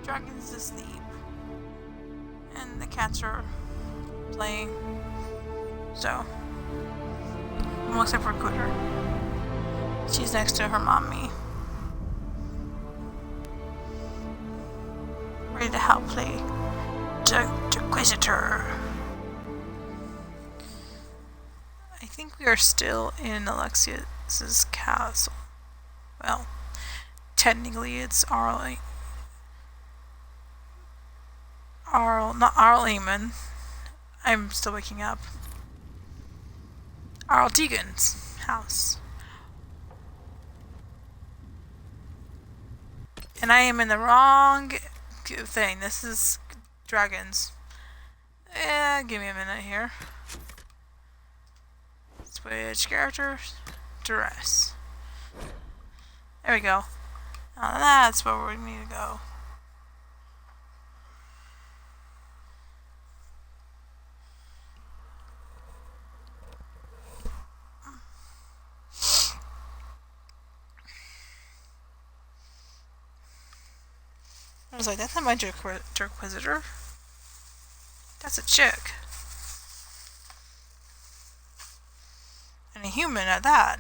Dragon's asleep. And the cats are playing. So, well, except for Cooter. She's next to her mommy. Ready to help play Jerkquistor. I think we are still in Alexius's castle. Well, technically it's not Arl Eamon. I'm still waking up. Arl Tegan's house. And I am in the wrong thing. This is dragons. Give me a minute here. Switch characters. Dress. There we go. Now that's where we need to go. I was like, that's not my Jerkquistor. That's a chick. And a human at that.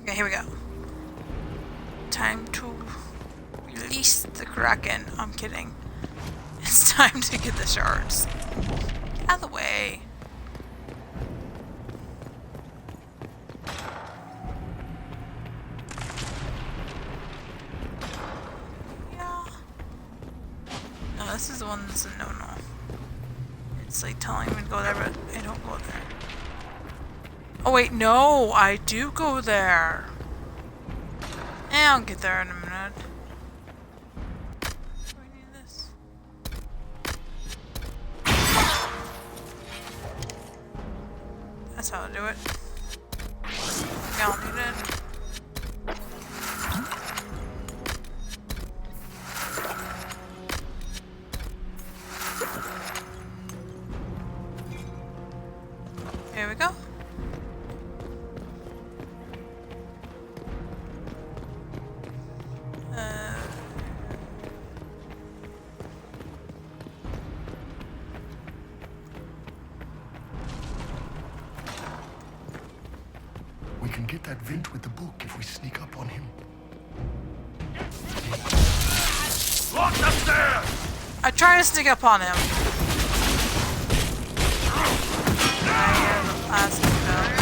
Okay, here we go. Time to release the Kraken. I'm kidding. It's time to get the shards. Get out of the way. Yeah. No, this is the one that's a no-no. It's like telling me to go there, but I don't go there. Oh wait, no, I do go there. I'll get there in a minute. Do I need this? That's how to do it. Yeah, I'll need it. Here we go. We can get that vent with the book if we sneak up on him. Lock the stairs! I try to sneak up on him. Last behind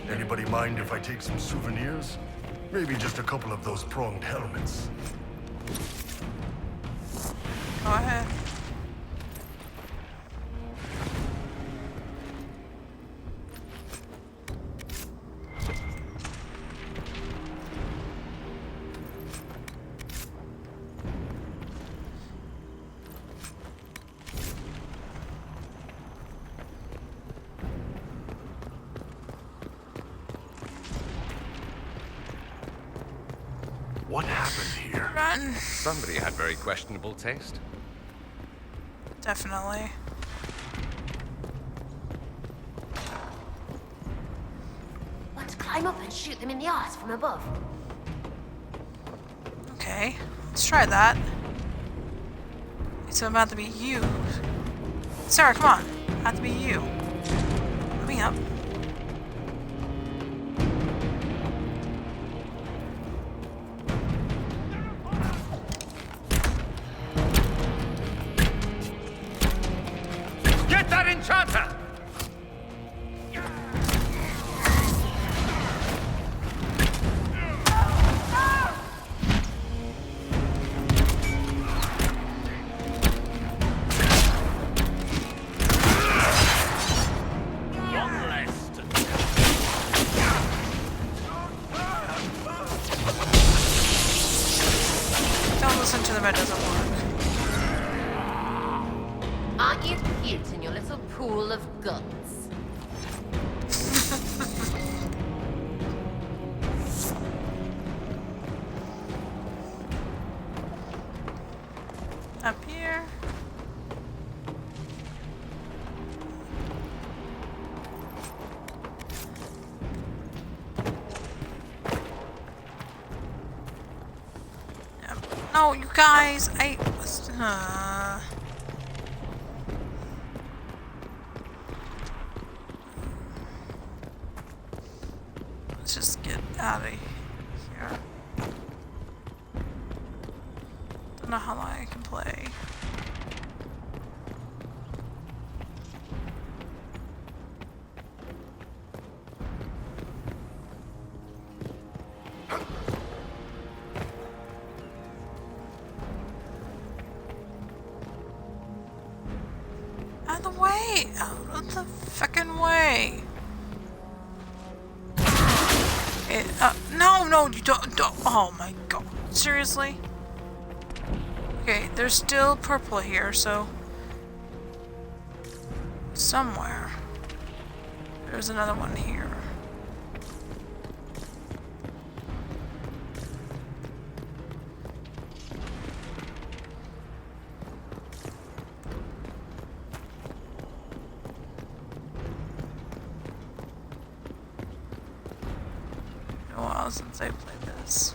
you. Anybody mind if I take some souvenirs? Maybe just a couple of those pronged helmets. Go ahead. What happened here? Run. Somebody had very questionable taste. Definitely. Let's climb up and shoot them in the eyes from above. Okay, let's try that. It's about to be you. Sarah, come on. Have to be you. Let me up. Get that enchanter! One less. nuts. Up here. Yep. No, you guys, let's just get out of here. Don't know how long I can play. Out of the way! Out of the fucking way! No, you don't, oh my god. Seriously? Okay, there's still purple here, so... somewhere. There's another one here. Been a while since I played this.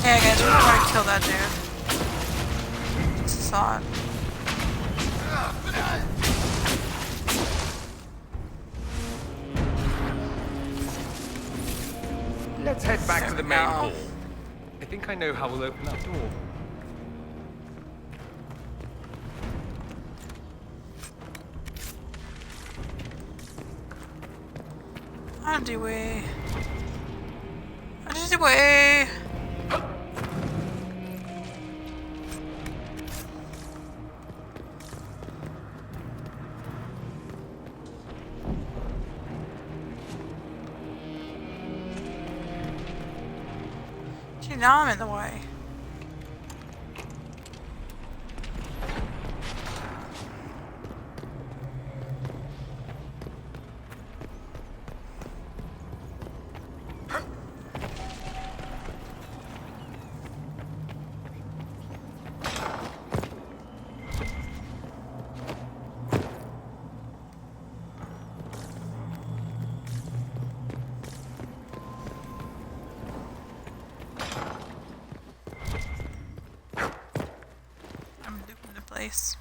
Yeah, guys, we're gonna try to kill that dude. This is odd. Let's head back to the main No. hall. I think I know how we'll open that door. How do we? How do we? Gee, now I'm in the way. I'm looping the place.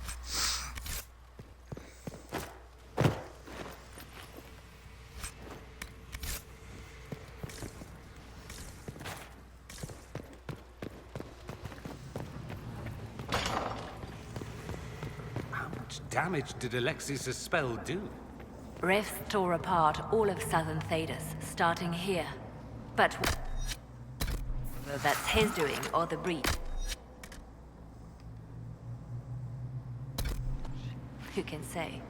How much damage did Alexis' spell do? Rifts tore apart all of southern Thedas, starting here. But whether that's his doing or the breed, who can say?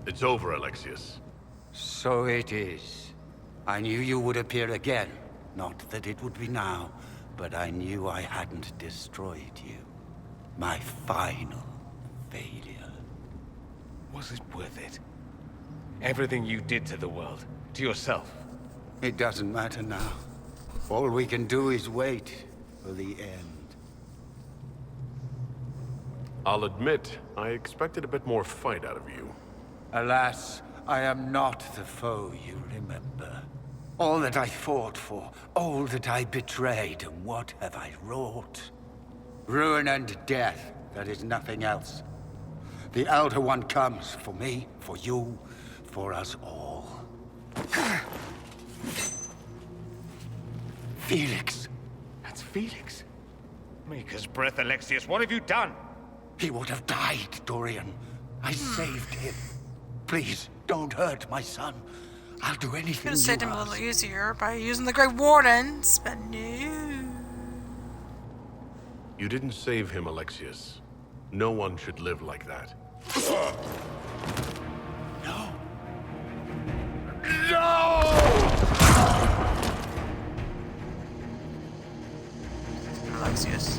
It's over, Alexius. So it is. I knew you would appear again. Not that it would be now, but I knew I hadn't destroyed you. My final failure. Was it worth it? Everything you did to the world, to yourself. It doesn't matter now. All we can do is wait for the end. I'll admit, I expected a bit more fight out of you. Alas, I am not the foe you remember. All that I fought for, all that I betrayed, and what have I wrought? Ruin and death, that is nothing else. The Elder One comes for me, for you, for us all. Felix. That's Felix. Maker's breath, Alexius. What have you done? He would have died, Dorian. I saved him. Please, don't hurt my son. I'll do anything Could have you saved him a ask. little easier by using the Great Wardens, but no. You didn't save him, Alexius. No one should live like that. No. Alexius.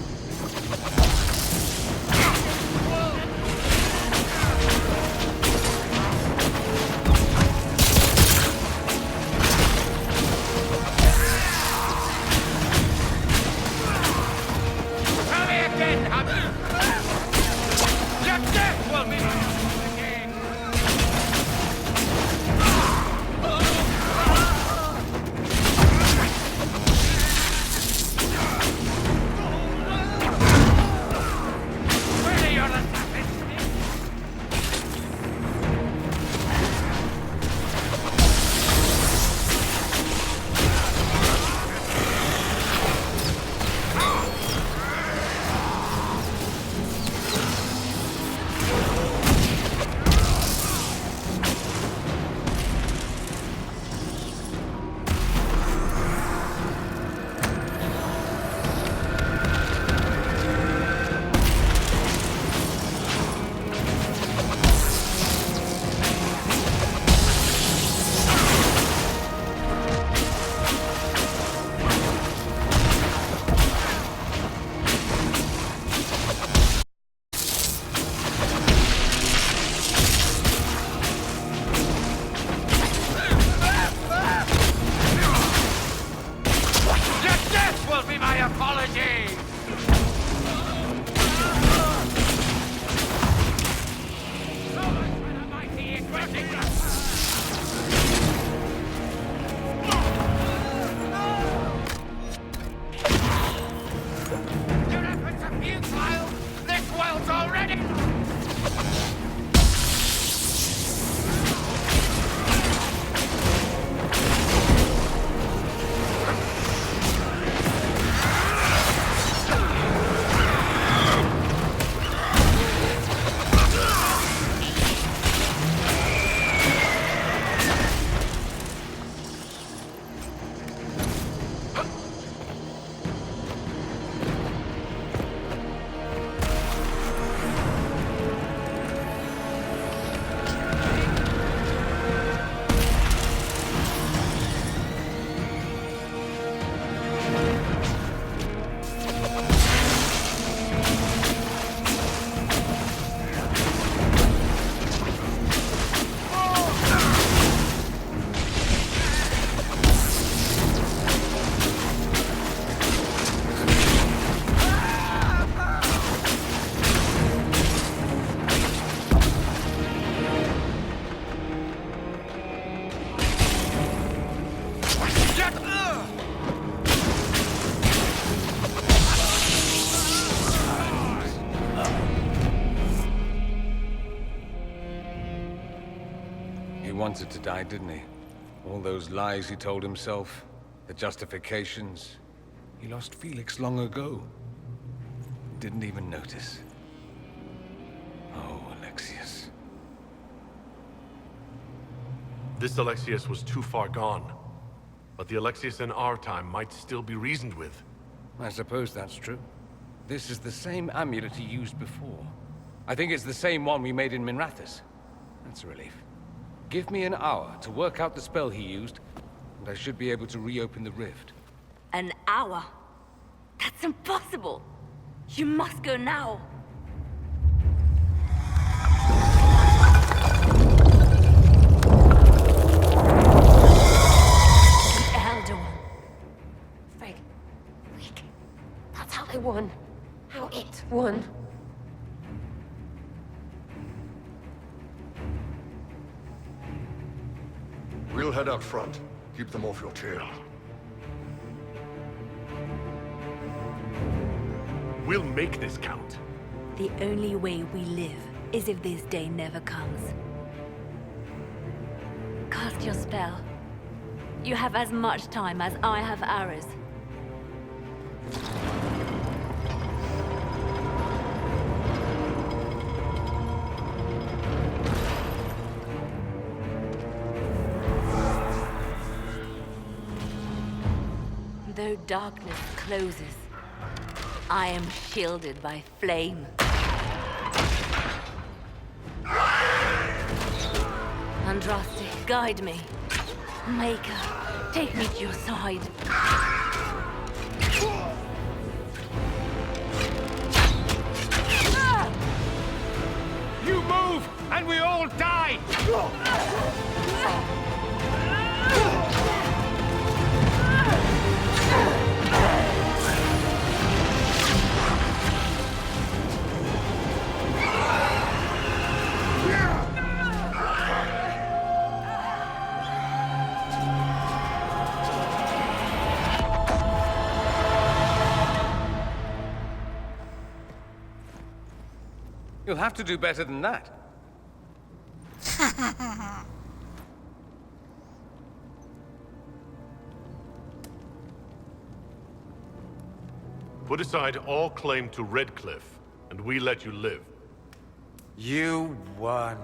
He wanted to die, didn't he? All those lies he told himself, the justifications. He lost Felix long ago. Didn't even notice. Oh, Alexius. This Alexius was too far gone. But the Alexius in our time might still be reasoned with. I suppose that's true. This is the same amulet he used before. I think it's the same one we made in Minrathous. That's a relief. Give me an hour to work out the spell he used, and I should be able to reopen the rift. An hour? That's impossible. You must go now. The Elder One. Frigg. That's how they won. How it won. We'll head out front. Keep them off your tail. We'll make this count. The only way we live is if this day never comes. Cast your spell. You have as much time as I have arrows. Though darkness closes, I am shielded by flame. Andraste, guide me. Maker, take me to your side. You move, and we all die! You'll have to do better than that. Put aside all claim to Redcliffe, and we let you live. You won.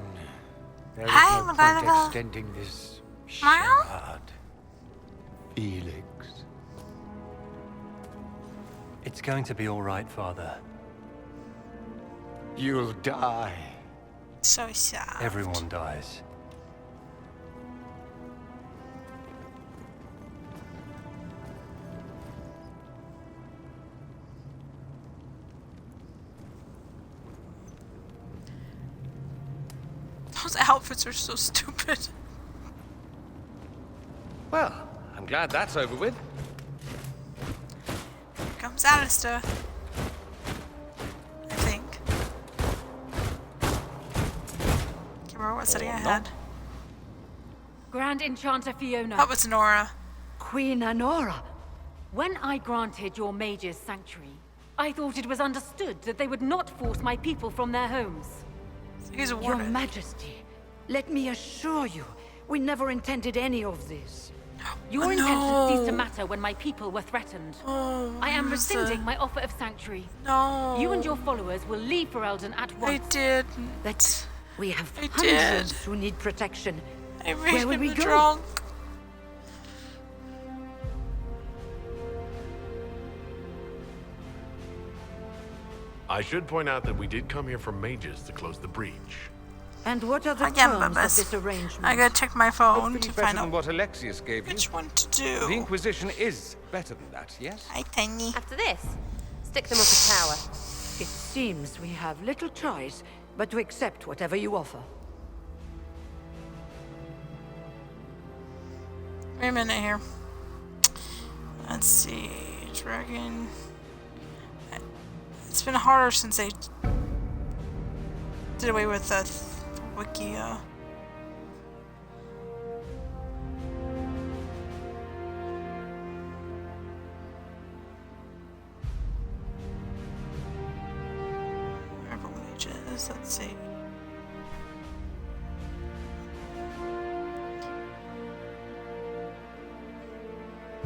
There is Hi, no McGonagall. point extending this Smile? shard. Felix. It's going to be all right, Father. You'll die. So sad. Everyone dies. Those outfits are so stupid. Well, I'm glad that's over with. Here comes Alistair. I think. Can't remember what setting I had. Grand Enchanter Fiona. Oh, it's Nora. Queen Anora. When I granted your mages sanctuary, I thought it was understood that they would not force my people from their homes. He's a Your warden. Majesty, let me assure you, we never intended any of this. Your Oh, intentions no. ceased to matter when my people were threatened. Oh, I am Lisa. rescinding my offer of sanctuary. No. You and your followers will leave for Eldon at I once. didn't. But we have I hundreds did. who need protection. I Where made will him we go? drunk. I should point out that we did come here for mages to close the breach. And what are the Again, terms of Bubbles. this arrangement? I gotta check my phone Hopefully to better find than out what Alexius gave you. which one to The do. Inquisition is better than that, yes? Hi, Tiny. After this, stick them up a tower. It seems we have little choice but to accept whatever you offer. Wait a minute here. Let's see. Dragon. It's been harder since they did away with the wiki. Rebel mages. Let's see.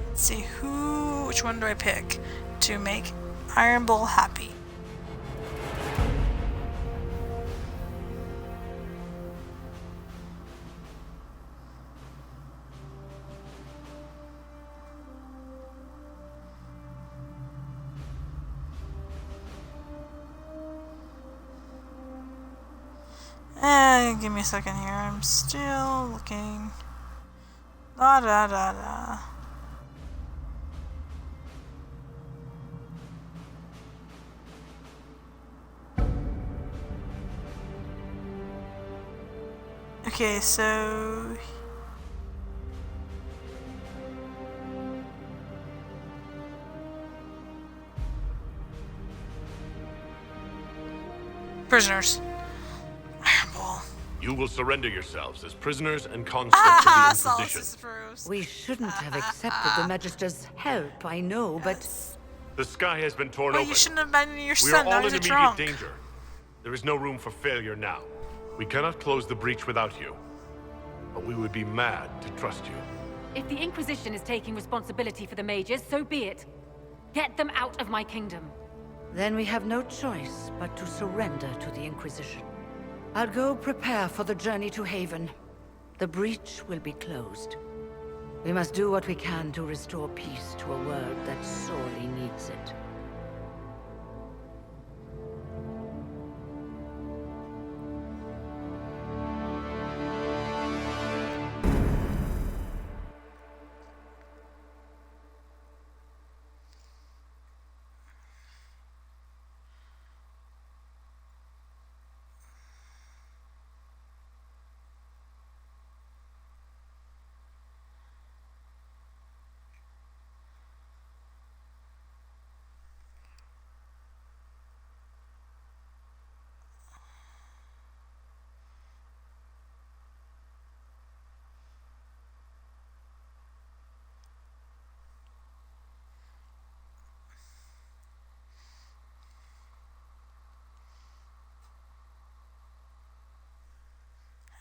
Let's see which one do I pick to make Iron Bull happy? Give me a second here. I'm still looking. Da da da da. Okay, so prisoners. Iron Ball. You will surrender yourselves as prisoners and conscripts of the Inquisition. Solace Bruce. We shouldn't have accepted the Magister's help, I know, but The sky has been torn Well, open. you shouldn't have been your We son. are Now all he's in a immediate drunk. danger. There is no room for failure now. We cannot close the breach without you. But we would be mad to trust you. If the Inquisition is taking responsibility for the mages, so be it. Get them out of my kingdom. then we have no choice but to surrender to the Inquisition. I'll go prepare for the journey to Haven. The breach will be closed. We must do what we can to restore peace to a world that sorely needs it.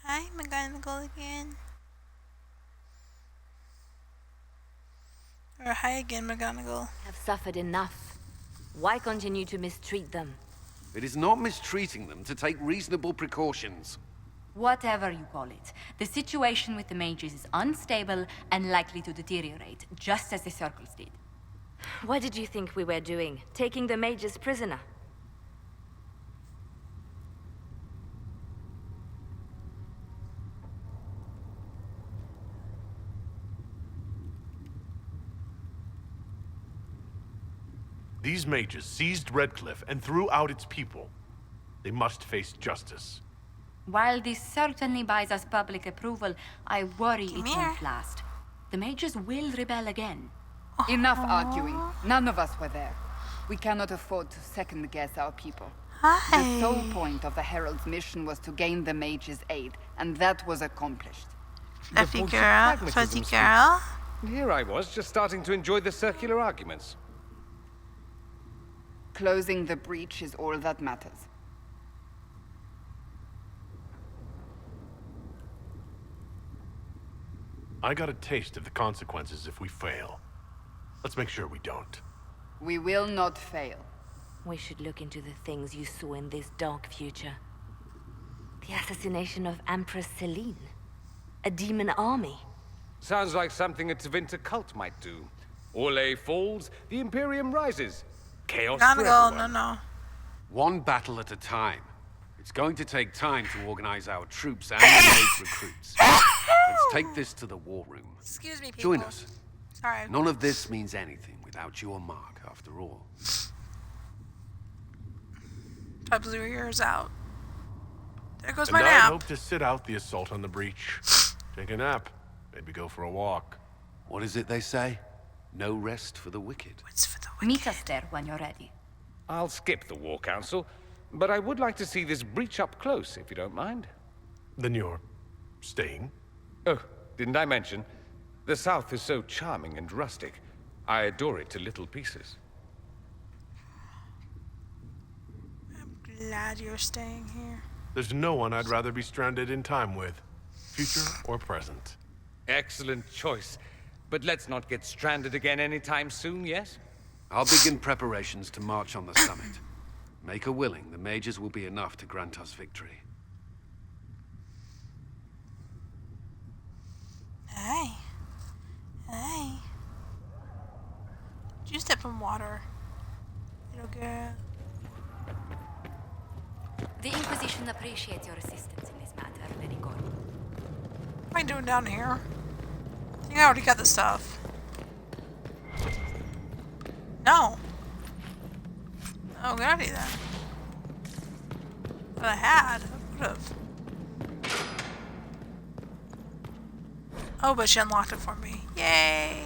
Hi, McGonagall again. Or hi again, McGonagall. Have suffered enough. Why continue to mistreat them? It is not mistreating them to take reasonable precautions. Whatever you call it, the situation with the mages is unstable and likely to deteriorate, just as the circles did. What did you think we were doing? Taking the mages prisoner? These mages seized Redcliffe and threw out its people. They must face justice. While this certainly buys us public approval, I worry it won't last. The mages will rebel again. Enough arguing. None of us were there. We cannot afford to second-guess our people. The sole point of the Herald's mission was to gain the mages' aid, and that was accomplished. Fluffy girl, fuzzy girl. Here I was, just starting to enjoy the circular arguments. Closing the breach is all that matters. I got a taste of the consequences if we fail. Let's make sure we don't. We will not fail. We should look into the things you saw in this dark future. The assassination of Empress Celine. A demon army. Sounds like something a Tevinter cult might do. Orlais falls, the Imperium rises. Chaos for McGonagall, everyone. no. One battle at a time. It's going to take time to organize our troops and engage recruits. Let's take this to the war room. Excuse me, people. Join us. Sorry. None of this means anything without your mark, after all. I blew your ears out. There goes And my I nap. hope to sit out the assault on the breach. Take a nap. Maybe go for a walk. What is it they say? No rest for the wicked. What's for the wicked? Meet us there when you're ready. I'll skip the War Council, but I would like to see this breach up close, if you don't mind. Then you're staying? Oh, didn't I mention? The South is so charming and rustic. I adore it to little pieces. I'm glad you're staying here. There's no one I'd rather be stranded in time with. Future or present. Excellent choice. But let's not get stranded again anytime soon, yes? I'll begin preparations to march on the summit. Make her willing, the mages will be enough to grant us victory. Hey. Hey. Did you step in water? Little girl. The Inquisition appreciates your assistance in this matter. What am I doing down here? I think I already got the stuff. No. Oh, goody then. But I had. I would have. Oh, but she unlocked it for me. Yay!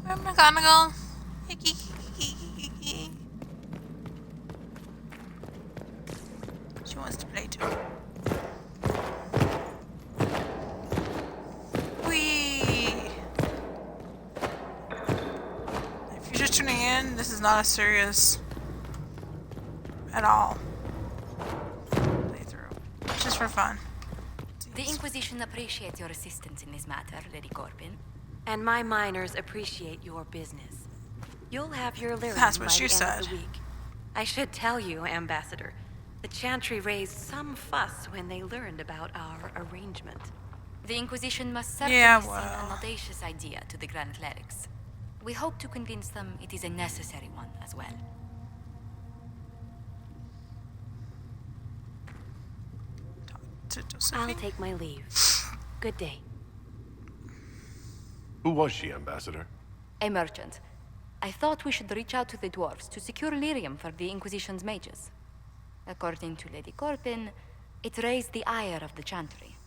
Where am I gonna go? She wants to play too. Whee! If you're just tuning in, this is not a serious at all playthrough. It's just for fun. The Inquisition appreciates your assistance in this matter, Lady Corbin. And my miners appreciate your business. You'll have your lyrium That's what by she the end said. of the week. I should tell you, Ambassador, the Chantry raised some fuss when they learned about our arrangement. The Inquisition must certainly seem an audacious idea to the Grand Clerics. We hope to convince them it is a necessary one as well. I'll take my leave. Good day. Who was she, Ambassador? A merchant. I thought we should reach out to the dwarves to secure lyrium for the Inquisition's mages. According to Lady Corbin, it raised the ire of the Chantry.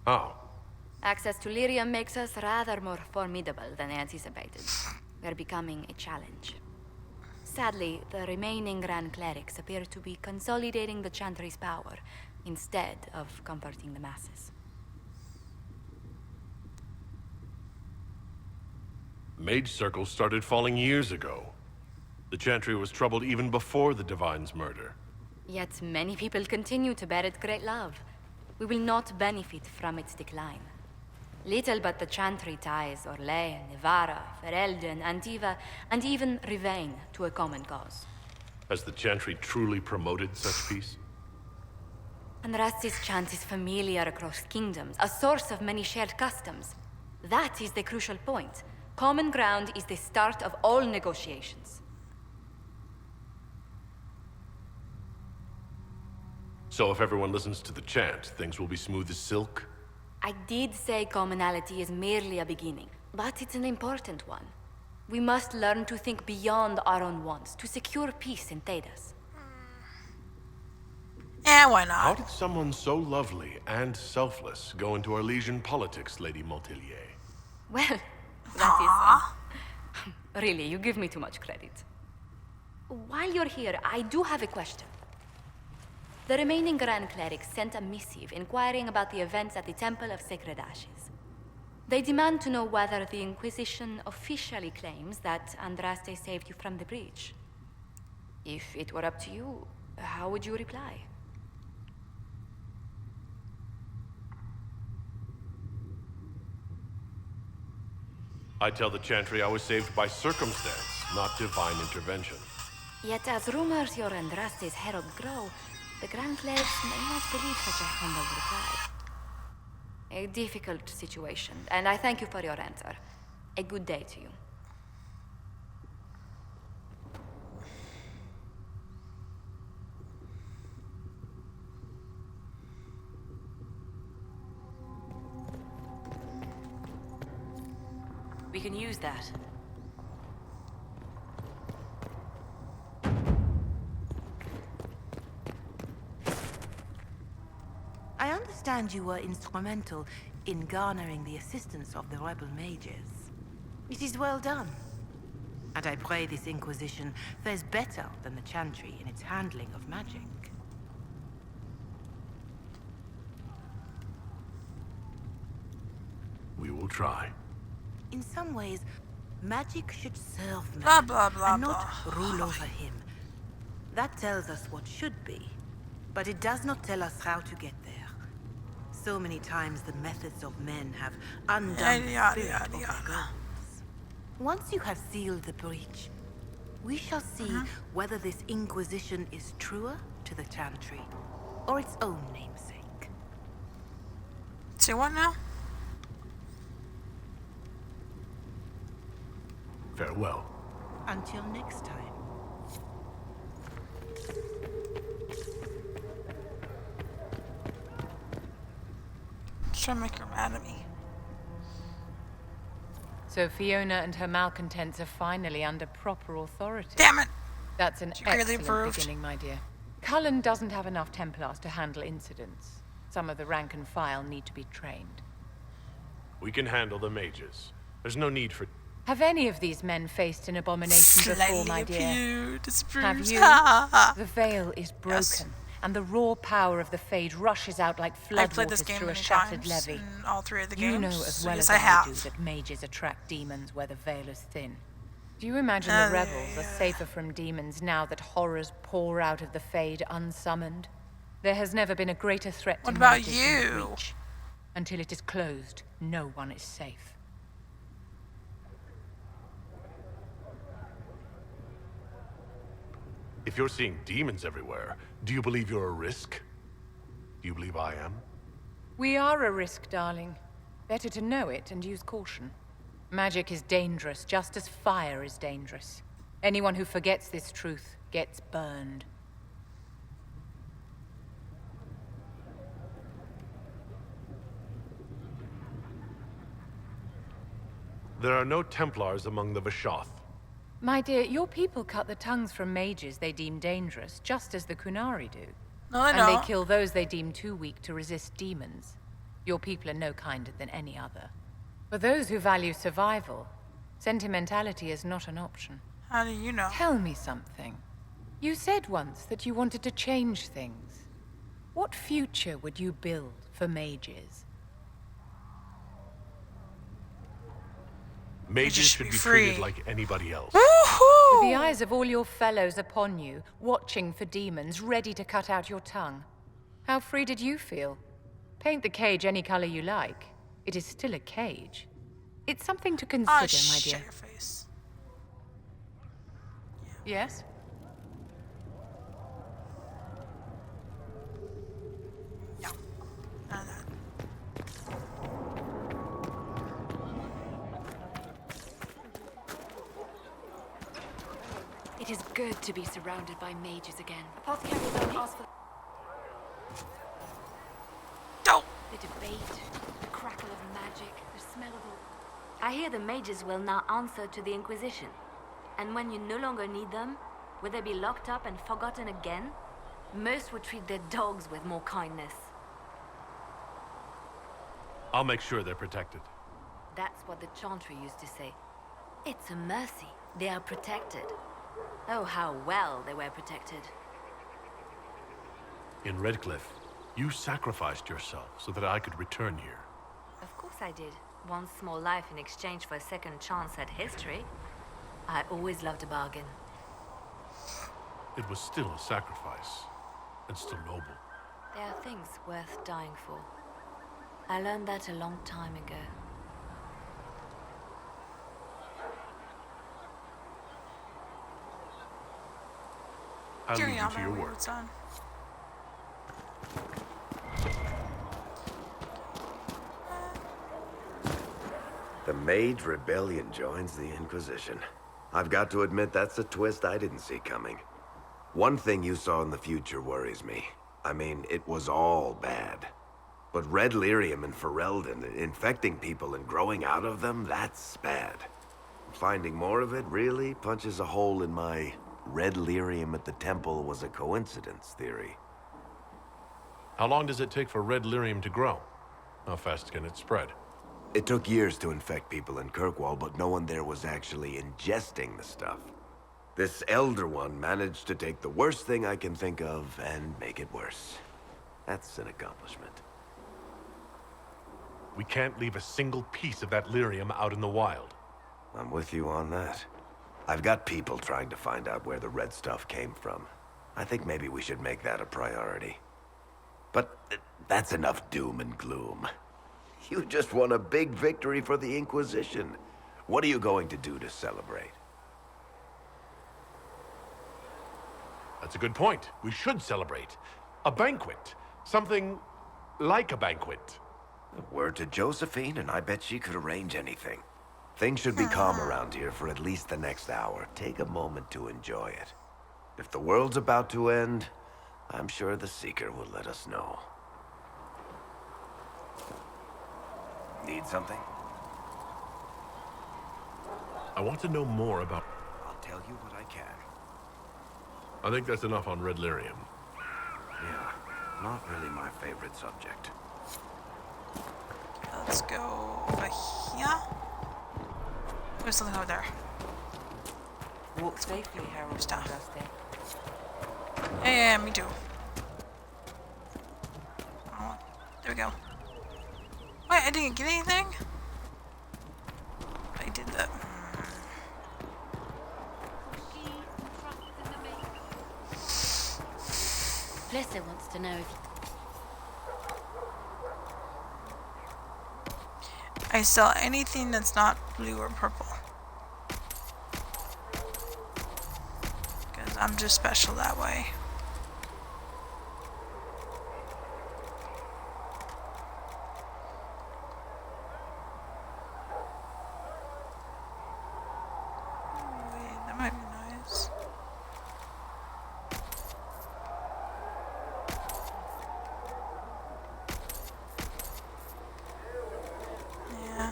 Oh. Access to lyrium makes us rather more formidable than anticipated. We're becoming a challenge. Sadly, the remaining Grand Clerics appear to be consolidating the Chantry's power instead of comforting the masses. Mage circles started falling years ago. The Chantry was troubled even before the Divine's murder. Yet many people continue to bear it great love. We will not benefit from its decline. Little but the Chantry ties Orlais, Nevarra, Ferelden, Antiva, and even Rivain to a common cause. Has the Chantry truly promoted such peace? Andraste's chant is familiar across kingdoms, a source of many shared customs. That is the crucial point. Common ground is the start of all negotiations. So if everyone listens to the chant, things will be smooth as silk? I did say commonality is merely a beginning, but it's an important one. We must learn to think beyond our own wants, to secure peace in Thedas. Why not? How did someone so lovely and selfless go into Arlesian politics, Lady Montelier? Well, that is... really, you give me too much credit. While you're here, I do have a question. The remaining Grand Clerics sent a missive inquiring about the events at the Temple of Sacred Ashes. They demand to know whether the Inquisition officially claims that Andraste saved you from the breach. If it were up to you, how would you reply? I tell the Chantry I was saved by circumstance, not divine intervention. Yet as rumors your Andraste's herald grow, the Grand Clerics may not believe such a humble reply. A difficult situation, and I thank you for your answer. A good day to you. We can use that. I understand you were instrumental in garnering the assistance of the rebel mages. It is well done. And I pray this Inquisition fares better than the Chantry in its handling of magic. We'll try. In some ways, magic should serve man, Blah, blah, blah, and not blah. rule over him. That tells us what should be, but it does not tell us how to get there. So many times the methods of men have undone the spirit of their goals. Once you have sealed the breach, we shall see whether this Inquisition is truer to the Chantry, or its own namesake. See what now? Farewell. Until next time. Trying to make her mad at me. So Fiona and her malcontents are finally under proper authority. Damn it! That's an She greatly excellent improved. beginning, my dear. Cullen doesn't have enough Templars to handle incidents. Some of the rank and file need to be trained. We can handle the mages. There's no need for... Have any of these men faced an abomination before, my dear? Have you? The veil is broken, Yes. and the raw power of the Fade rushes out like I've played this floodwaters game through a many shattered times levee. in all three of the You games. know as well Yes, as I I have. do that mages attract demons where the veil is thin. Do you imagine the rebels are safer from demons now that horrors pour out of the Fade unsummoned? There has never been a greater threat to What about mages than the you? Breach. Until it is closed, no one is safe. If you're seeing demons everywhere, do you believe you're a risk? Do you believe I am? We are a risk, darling. Better to know it and use caution. Magic is dangerous, just as fire is dangerous. Anyone who forgets this truth gets burned. There are no Templars among the Vishoth. My dear, your people cut the tongues from mages they deem dangerous, just as the Kunari do. No, they and don't. they kill those they deem too weak to resist demons. Your people are no kinder than any other. For those who value survival, sentimentality is not an option. How do you know? Tell me something. You said once that you wanted to change things. What future would you build for mages? Mages should be treated like anybody else. With the eyes of all your fellows upon you, watching for demons, ready to cut out your tongue. How free did you feel? Paint the cage any color you like. It is still a cage. It's something to consider, my dear. Shut your face. Yes? No. None of that. It is good to be surrounded by mages again. Apothecary don't ask for... Don't! The debate, the crackle of magic, the smell of the... I hear the mages will now answer to the Inquisition. And when you no longer need them, will they be locked up and forgotten again? Most would treat their dogs with more kindness. I'll make sure they're protected. That's what the Chantry used to say. It's a mercy. They are protected. Oh, how well they were protected. In Redcliffe, you sacrificed yourself so that I could return here. Of course I did. One small life in exchange for a second chance at history. I always loved a bargain. It was still a sacrifice, and still noble. There are things worth dying for. I learned that a long time ago. I'll leave Carry you on, to my your weird work. son. The Mage Rebellion joins the Inquisition. I've got to admit that's a twist I didn't see coming. One thing you saw in the future worries me. I mean, it was all bad. But red lyrium and Ferelden, infecting people and growing out of them, that's bad. Finding more of it really punches a hole in my red lyrium at the temple was a coincidence theory. How long does it take for red lyrium to grow? How fast can it spread? It took years to infect people in Kirkwall, but no one there was actually ingesting the stuff. This Elder One managed to take the worst thing I can think of and make it worse. That's an accomplishment. We can't leave a single piece of that lyrium out in the wild. I'm with you on that. I've got people trying to find out where the red stuff came from. I think maybe we should make that a priority. But that's enough doom and gloom. You just won a big victory for the Inquisition. What are you going to do to celebrate? That's a good point. We should celebrate. A banquet. Something like a banquet. Word to Josephine, and I bet she could arrange anything. Things should be calm around here for at least the next hour. Take a moment to enjoy it. If the world's about to end, I'm sure the Seeker will let us know. Need something? I want to know more about... I'll tell you what I can. I think that's enough on red lyrium. Yeah, not really my favorite subject. Let's go over here. There's something over there. Walk safely, Harold. Stuff. Dusty. Yeah, me too. Oh, there we go. Wait, I didn't get anything? I did that. Blesser wants to know if I sell anything that's not blue or purple. Because I'm just special that way. Wait, that might be nice. Yeah.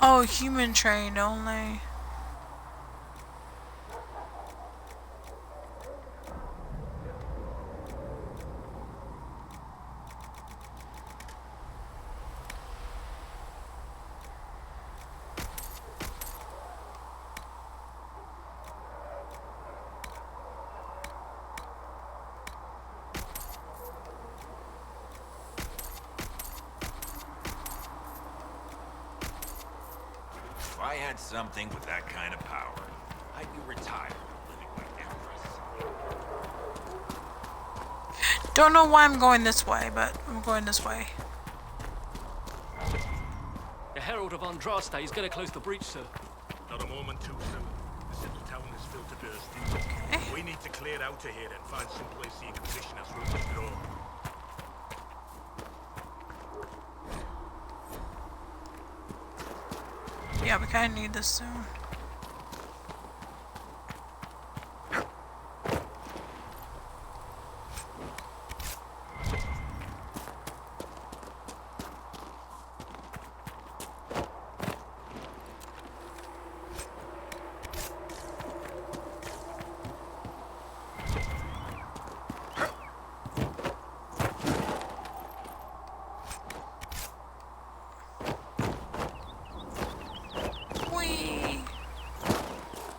Oh, human trained only. If I had something with that kind of power, I'd be retired, living like Empress. Don't know why I'm going this way, but I'm going this way. The Herald of Andraste is going to close the breach, sir. Not a moment too soon. This little town is filled to bursting. Okay. We need to clear out of here and find some place the Inquisition has room to grow. Yeah, we kind of need this soon.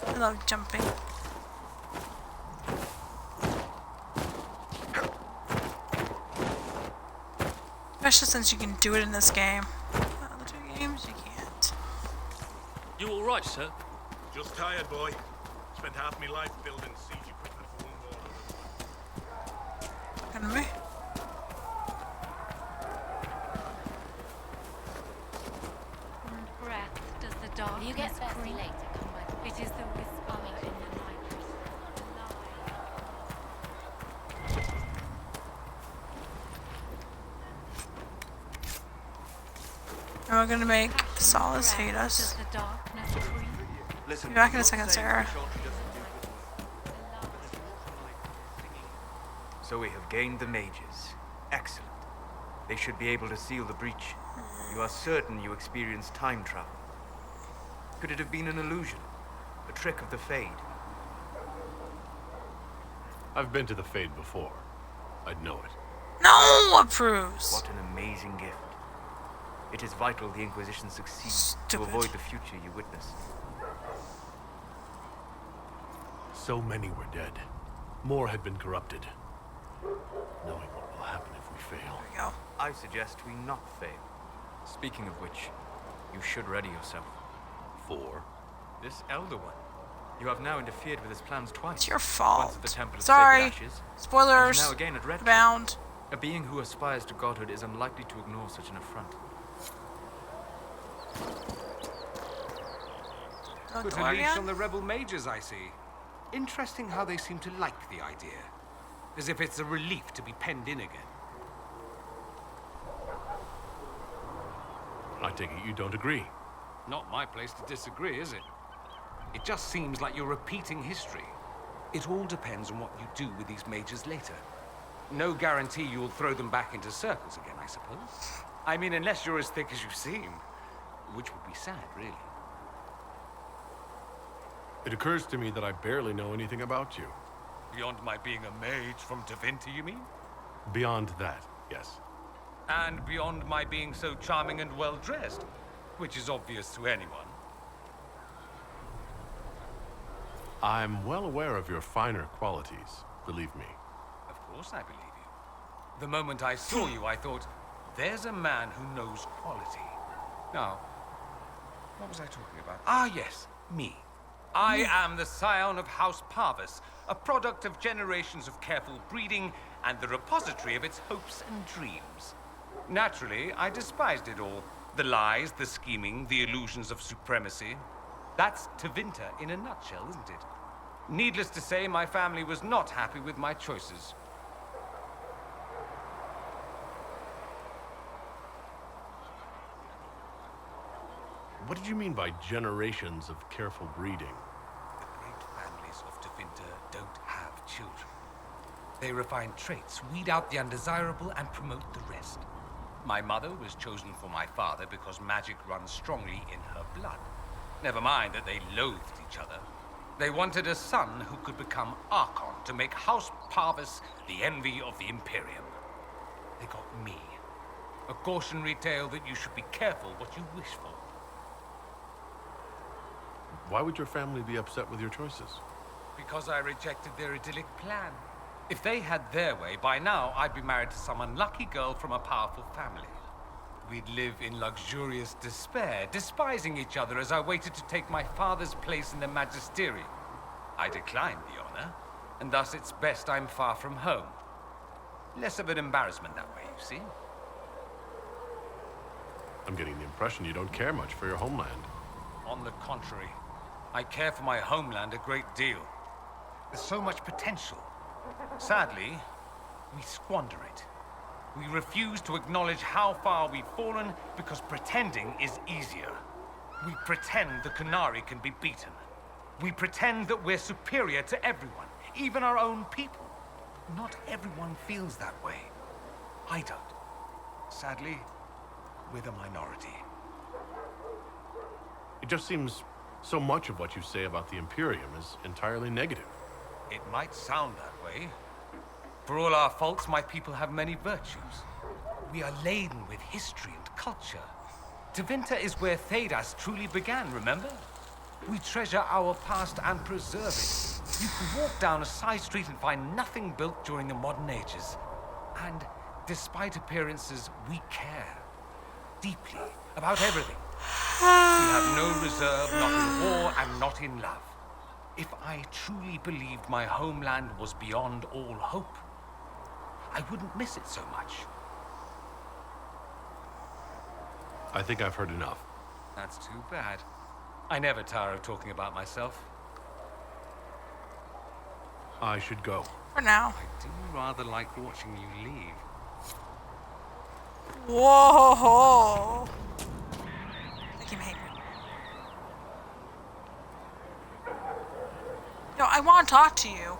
I love jumping. Especially since you can do it in this game. Other two games, you can't. You all right, sir? Just tired, boy. Spent half my life building siege equipment for one war. Gonna be. breath does the darkness You get thirsty creep. later, come back. It is the whisper in the night. And we're gonna make Solace hate us. Does the darkness creep? Be back in a second, Sarah. So we have gained the mages. Excellent. They should be able to seal the breach. You are certain you experienced time travel? Could it have been an illusion? A trick of the Fade? I've been to the Fade before. I'd know it. No approves. What an amazing gift. It is vital the Inquisition succeed to avoid the future you witnessed. So many were dead. More had been corrupted. Knowing what will happen if we fail. There we go. I suggest we not fail. Speaking of which, you should ready yourself. For? This Elder One. You have now interfered with his plans twice. It's your fault. Once at the Temple of Sorry. Sacred Ashes, Spoilers. and now again at Red Tree. Bound. A being who aspires to godhood is unlikely to ignore such an affront. Put a leash on the rebel mages, I see. Interesting how they seem to like the idea. As if it's a relief to be penned in again. I take it you don't agree. Not my place to disagree, is it? It just seems like you're repeating history. It all depends on what you do with these mages later. No guarantee you'll throw them back into circles again, I suppose. I mean, unless you're as thick as you seem. Which would be sad, really. It occurs to me that I barely know anything about you. Beyond my being a mage from Tevinter, you mean? Beyond that, yes. And beyond my being so charming and well-dressed, which is obvious to anyone. I'm well aware of your finer qualities, believe me. Of course I believe you. The moment I saw you, I thought, there's a man who knows quality. Now, what was I talking about? Ah, yes, me. I am the scion of House Parvis, a product of generations of careful breeding and the repository of its hopes and dreams. Naturally, I despised it all. The lies, the scheming, the illusions of supremacy. That's Tevinter in a nutshell, isn't it? Needless to say, my family was not happy with my choices. What did you mean by generations of careful breeding? The great families of Tevinter don't have children. They refine traits, weed out the undesirable, and promote the rest. My mother was chosen for my father because magic runs strongly in her blood. Never mind that they loathed each other. They wanted a son who could become Archon to make House Parvis the envy of the Imperium. They got me. A cautionary tale that you should be careful what you wish for. Why would your family be upset with your choices? Because I rejected their idyllic plan. If they had their way, by now I'd be married to some unlucky girl from a powerful family. We'd live in luxurious despair, despising each other as I waited to take my father's place in the magisterium. I declined the honor, and thus it's best I'm far from home. Less of an embarrassment that way, you see? I'm getting the impression you don't care much for your homeland. On the contrary, I care for my homeland a great deal. There's so much potential. Sadly, we squander it. We refuse to acknowledge how far we've fallen because pretending is easier. We pretend the Qunari can be beaten. We pretend that we're superior to everyone, even our own people. Not everyone feels that way. I don't. Sadly, we're the minority. It just seems so much of what you say about the Imperium is entirely negative. It might sound that way. For all our faults, my people have many virtues. We are laden with history and culture. Tevinter is where Thedas truly began, remember? We treasure our past and preserve it. You can walk down a side street and find nothing built during the modern ages. And despite appearances, we care. Deeply. About everything. We have no reserve, not in war and not in love. If I truly believed my homeland was beyond all hope, I wouldn't miss it so much. I think I've heard enough. That's too bad. I never tire of talking about myself. I should go. For now. I do rather like watching you leave. Whoa! Make him angry. Yo, I want to talk to you.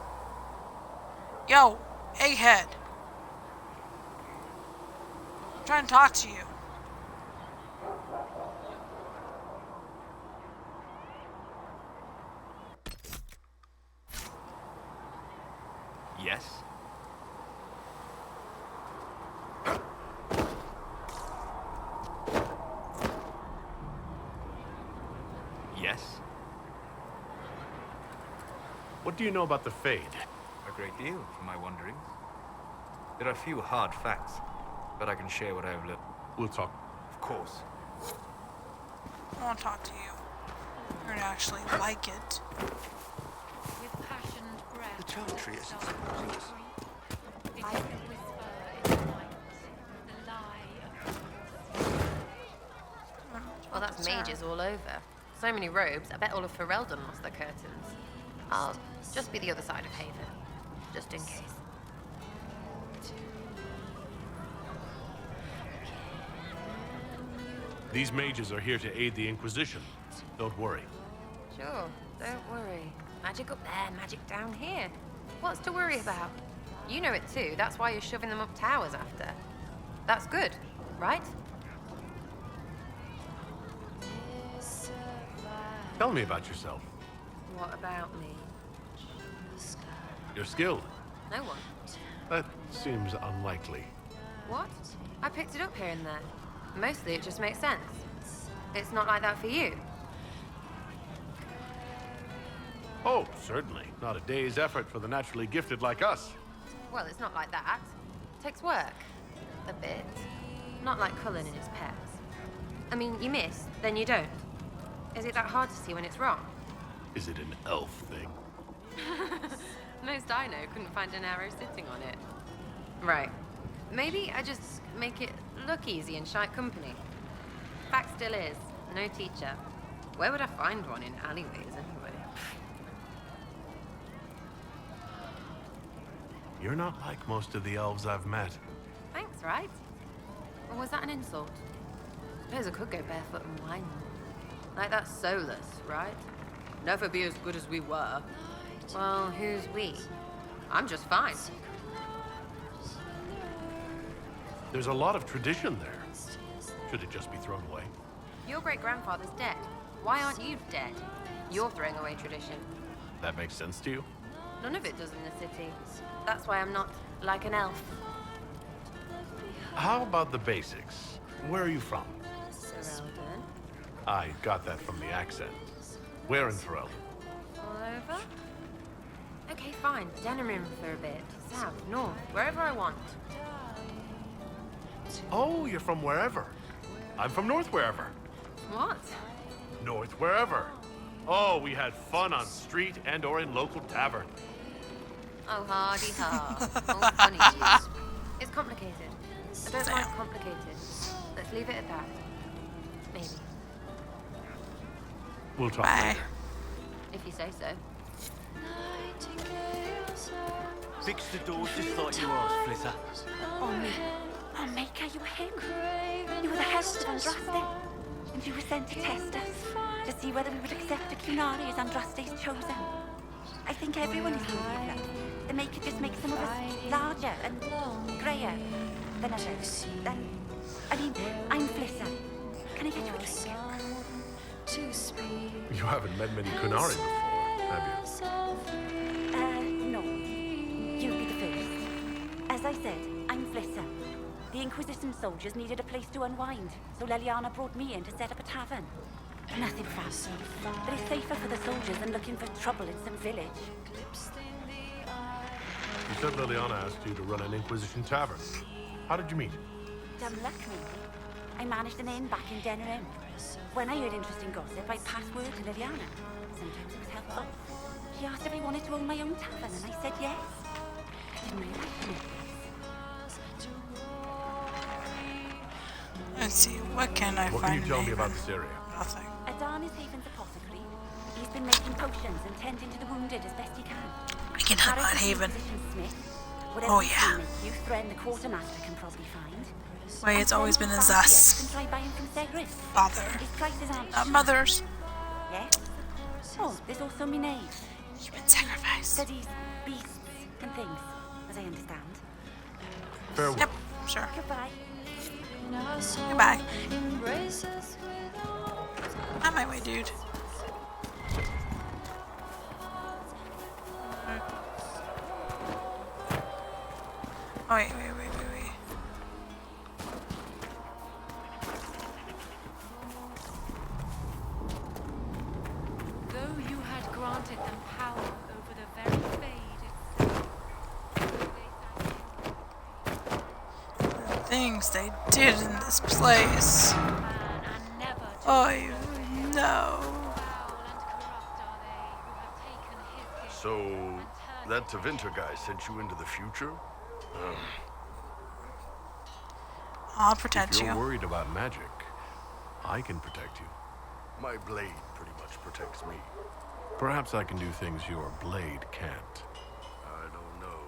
Yo, egghead. I'm trying to talk to you. Yes? Yes? What What do you know about the Fade? A great deal, for my wanderings. There are few hard facts, but I can share what I have learned. We'll talk. Of course. I want to talk to you. You're gonna actually like it. With passioned breath, The charm tree isn't so obvious. it can whisper in the night, the lie of Well, that's mages all over. So many robes, I bet all of Ferelden lost their curtains. I'll just be the other side of Haven, just in case. These mages are here to aid the Inquisition. Don't worry. Sure, don't worry. Magic up there, magic down here. What's to worry about? You know it too, that's why you're shoving them up towers after. That's good, right? Tell me about yourself. What about me? You're skilled. No one. That seems unlikely. What? I picked it up here and there. Mostly it just makes sense. It's not like that for you. Oh, certainly. Not a day's effort for the naturally gifted like us. Well, it's not like that. It takes work. A bit. Not like Cullen and his pets. I mean, you miss, then you don't. Is it that hard to see when it's wrong? Is it an elf thing? Most I know couldn't find an arrow sitting on it. Right. Maybe I just make it look easy in shite company. Fact still is, no teacher. Where would I find one in alleyways anyway? You're not like most of the elves I've met. Thanks, right? Or was that an insult? Suppose I could go barefoot and whine more. Like that's soulless, right? Never be as good as we were. Well, who's we? I'm just fine. There's a lot of tradition there. Should it just be thrown away? Your great-grandfather's dead. Why aren't you dead? You're throwing away tradition. That makes sense to you? None of it does in the city. That's why I'm not like an elf. How about the basics? Where are you from? Ferelden. I got that from the accent. Where in Ferelden? All over? Okay, fine. Denerim for a bit. South, north, wherever I want. Oh, you're from wherever. I'm from north wherever. What? North wherever. Oh, we had fun on street and or in local tavern. Oh, hardy ha. All funny juice. It's complicated. I don't like complicated. Let's leave it at that. Maybe. We'll talk later. If you say so. Fix the doors just like you asked, Flitter. Oh, me. Oh, Maker, you were him. You were the Herald of Andraste. And you were sent to test us, to see whether we would accept a Cunari as Andraste's chosen. I think everyone is worthy of that. The Maker just makes some of us larger and greyer than others. I'm Flissa. Can I get you a drink? You haven't met many Kunari before, have you? No. You'll be the first. As I said, I'm Flissa. The Inquisition soldiers needed a place to unwind, so Leliana brought me in to set up a tavern. Nothing fancy, but it's safer for the soldiers than looking for trouble in some village. You said Liliana asked you to run an Inquisition tavern. How did you meet? Dumb luck, maybe. I managed an inn back in Denerim. When I heard interesting gossip, I'd pass word to Liliana. Sometimes it was helpful. She asked if I wanted to own my own tavern, and I said yes. I didn't realize it. Let's see, what can I What find? can you tell me about this area? Nothing. Adan is Haven's apothecary. He's been making potions and tending to the wounded as best he can. I can help out Haven. Oh yeah. You friend the quartermaster can probably find. Wait, it's always been a Zess. Father. Not mothers. Yes. Oh, there's also Minave. Human sacrifice. Studies beasts and things, as I understand. Farewell. Yep, sure. Goodbye. Goodbye. On my way, dude. Oh, wait. Though you had granted them power over the very things they did in this place. Oh, no. So, that Tevinter guy sent you into the future? I'll protect If you're you. worried about magic, I can protect you. My blade pretty much protects me. Perhaps I can do things your blade can't. I don't know.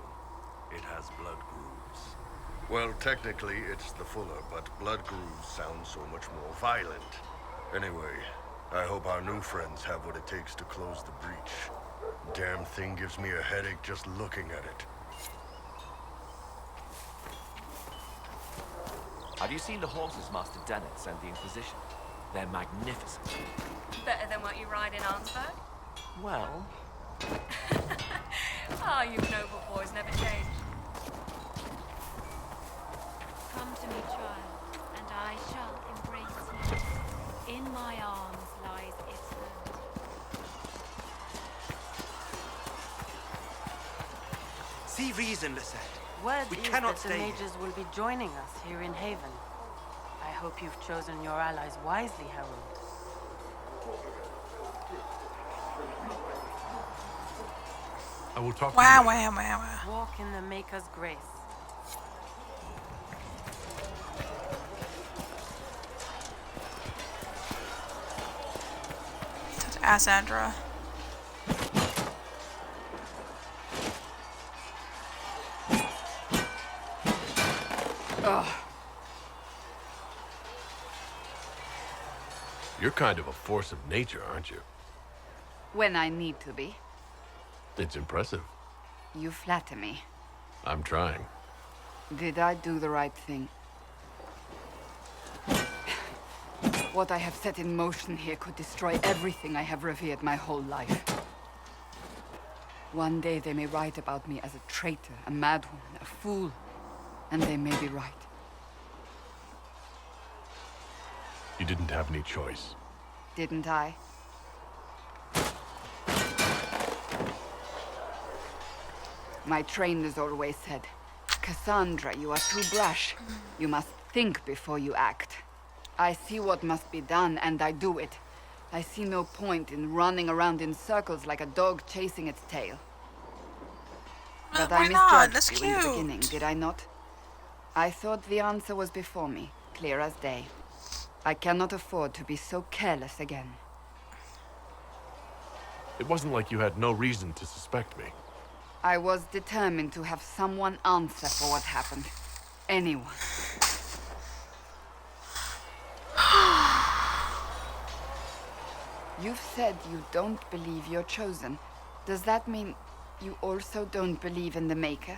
It has blood grooves. Well, technically, it's the Fuller, but blood grooves sound so much more violent. Anyway, I hope our new friends have what it takes to close the breach. Damn thing gives me a headache just looking at it. Have you seen the horses Master Dennett sent the Inquisition? They're magnificent. Better than what you ride in Arnsberg? Well, Ah, you noble boys never change. Come to me, child, and I shall embrace you. In my arms lies Iceland. See reason, Lisette. Word We is cannot that the stay here. mages will be joining us here in Haven. I hope you've chosen your allies wisely, Harold. I will talk Wow, to you. wow, wow, wow. Walk in the Maker's grace. To Asandra. Ugh. You're kind of a force of nature, aren't you? When I need to be. It's impressive. You flatter me. I'm trying. Did I do the right thing? What I have set in motion here could destroy everything I have revered my whole life. One day they may write about me as a traitor, a madwoman, a fool. And they may be right. You didn't have any choice. Didn't I? My trainers always said, Cassandra, you are too brash. You must think before you act. I see what must be done, and I do it. I see no point in running around in circles like a dog chasing its tail. But I Why not? misjudged That's you in the cute. beginning, did I not? I thought the answer was before me, clear as day. I cannot afford to be so careless again. It wasn't like you had no reason to suspect me. I was determined to have someone answer for what happened. Anyone. You've said you don't believe you're chosen. Does that mean you also don't believe in the Maker?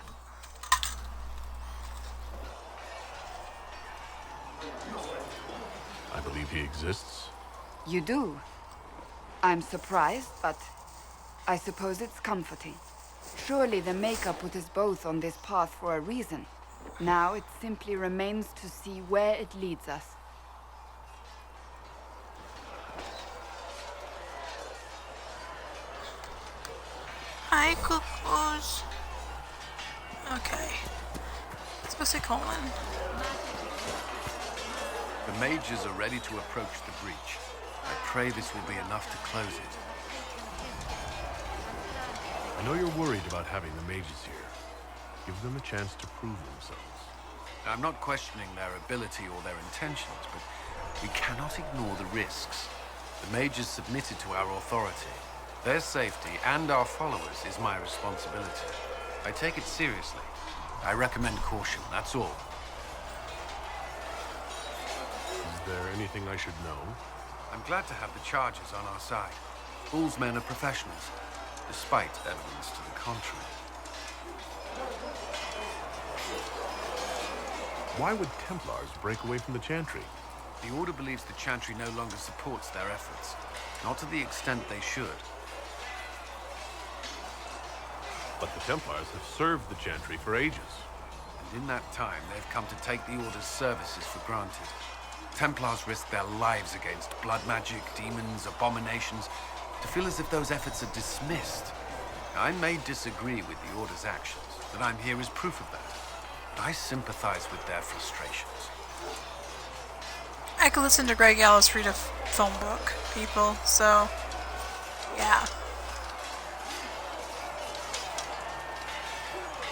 I believe he exists. You do. I'm surprised, but I suppose it's comforting. Surely the Maker put us both on this path for a reason. Now it simply remains to see where it leads us. Hi, cuckoos. Okay. It's supposed to say colon. The mages are ready to approach the breach. I pray this will be enough to close it. I know you're worried about having the mages here. Give them a chance to prove themselves. I'm not questioning their ability or their intentions, but we cannot ignore the risks. The mages submitted to our authority. Their safety and our followers is my responsibility. I take it seriously. I recommend caution, that's all. Is there anything I should know? I'm glad to have the charges on our side. Bull's men are professionals, despite evidence to the contrary. Why would Templars break away from the Chantry? The Order believes the Chantry no longer supports their efforts. Not to the extent they should. But the Templars have served the Chantry for ages. And in that time, they've come to take the Order's services for granted. Templars risk their lives against blood magic, demons, abominations, to feel as if those efforts are dismissed. I may disagree with the Order's actions, but I'm here as proof of that. I sympathize with their frustrations. I could listen to Greg Ellis read a phone book, people, so yeah.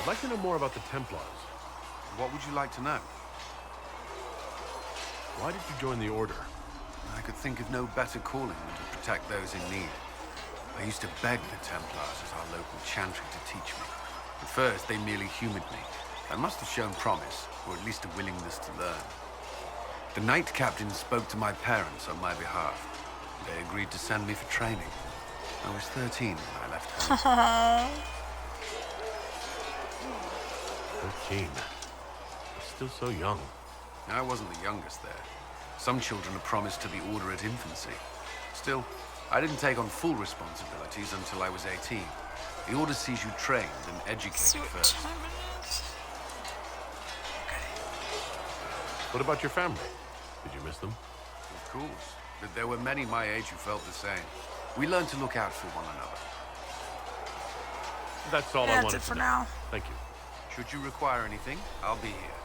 I'd like to know more about the Templars. What would you like to know? Why did you join the Order? I could think of no better calling than to protect those in need. I used to beg the Templars as our local chantry to teach me. At first, they merely humored me. I must have shown promise, or at least a willingness to learn. The Knight Captain spoke to my parents on my behalf. They agreed to send me for training. I was 13 when I left home. 13. You're still so young. I wasn't the youngest there. Some children are promised to the Order at infancy. Still, I didn't take on full responsibilities until I was 18. The Order sees you trained and educated first. What about your family? Did you miss them? Of course. But there were many my age who felt the same. We learned to look out for one another. That's all I wanted to know. Now. Thank you. Should you require anything, I'll be here.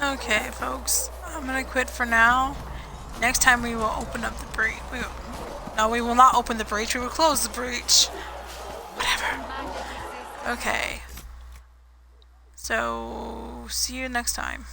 Okay, folks, I'm gonna quit for now. Next time we will open up the breach. No, we will not open the breach. We will close the breach. Whatever. Okay. So, see you next time.